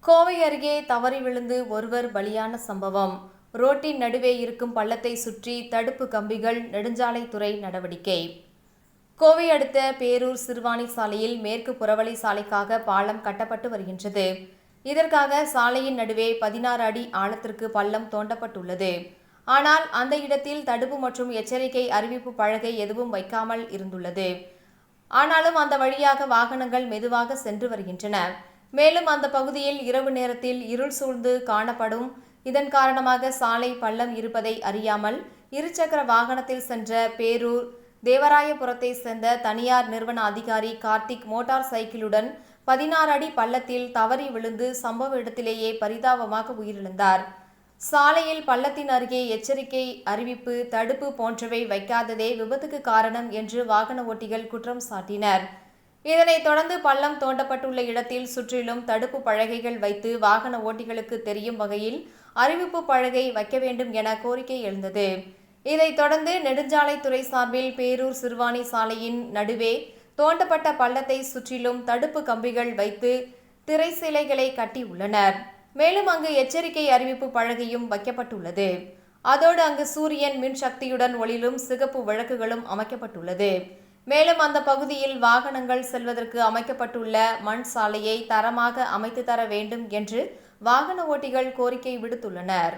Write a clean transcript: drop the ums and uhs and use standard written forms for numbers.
கோவை அருகே தவறி விழுந்து ஒருவர் பலியான சம்பவம். ரோட்டின் நடுவே இருக்கும் பள்ளத்தை சுற்றி தடுப்பு கம்பிகள். நெடுஞ்சாலைத்துறை நடவடிக்கை. கோவை அடுத்த பேரூர் சிறுவாணி சாலையில் மேற்கு புறவழி சாலைக்காக பாலம் கட்டப்பட்டு வருகின்றது. இதற்காக சாலையின் நடுவே 16 அடி ஆழத்திற்கு பள்ளம் தோண்டப்பட்டுள்ளது. ஆனால் அந்த இடத்தில் தடுப்பு மற்றும் எச்சரிக்கை அறிவிப்பு பலகை எதுவும் வைக்காமல் இருந்துள்ளது. ஆனாலும் அந்த வழியாக வாகனங்கள் மெதுவாக சென்று வருகின்றன. மேலும் அந்த பகுதியில் இரவு நேரத்தில் இருள் சூழ்ந்து காணப்படும். இதன் காரணமாக சாலை பள்ளம் இருப்பதை அறியாமல் இருசக்கர வாகனத்தில் சென்ற பேரூர் தேவராயபுரத்தை சேர்ந்த தனியார் நிறுவன அதிகாரி கார்த்திக் மோட்டார் சைக்கிளுடன் 16 அடி பள்ளத்தில் தவறி விழுந்து சம்பவ இடத்திலேயே பரிதாபமாக உயிரிழந்தார். சாலையில் பள்ளத்தின் அருகே எச்சரிக்கை அறிவிப்பு, தடுப்பு போன்றவை வைக்காததே விபத்துக்கு காரணம் என்று வாகன ஓட்டிகள் குற்றம் சாட்டினர். இதனைத் தொடர்ந்து பள்ளம் தோண்டப்பட்டுள்ள இடத்தில் சுற்றிலும் தடுப்பு பலகைகள் வைத்து வாகன ஓட்டிகளுக்கு தெரியும் வகையில் அறிவிப்பு பலகை வைக்க வேண்டும் என கோரிக்கை எழுந்தது. இதைத் தொடர்ந்து நெடுஞ்சாலைத்துறை சார்பில் பேரூர் சிறுவாணி சாலையின் நடுவே தோண்டப்பட்ட பள்ளத்தை சுற்றிலும் தடுப்பு கம்பிகள் வைத்து திரைச்சீலைகளை கட்டியுள்ளனர். மேலும் அங்கு எச்சரிக்கை அறிவிப்பு பலகையும் வைக்கப்பட்டுள்ளது. அதோடு அங்கு சூரியன் மின் சக்தியுடன் ஒளிரும் சிகப்பு விளக்குகளும் அமைக்கப்பட்டுள்ளது. மேலும் அந்த பகுதியில் வாகனங்கள் செல்வதற்கு அமைக்கப்பட்டுள்ள மண் சாலையை தரமாக அமைத்து தர வேண்டும் என்று வாகன ஓட்டிகள் கோரிக்கை விடுத்துள்ளனர்.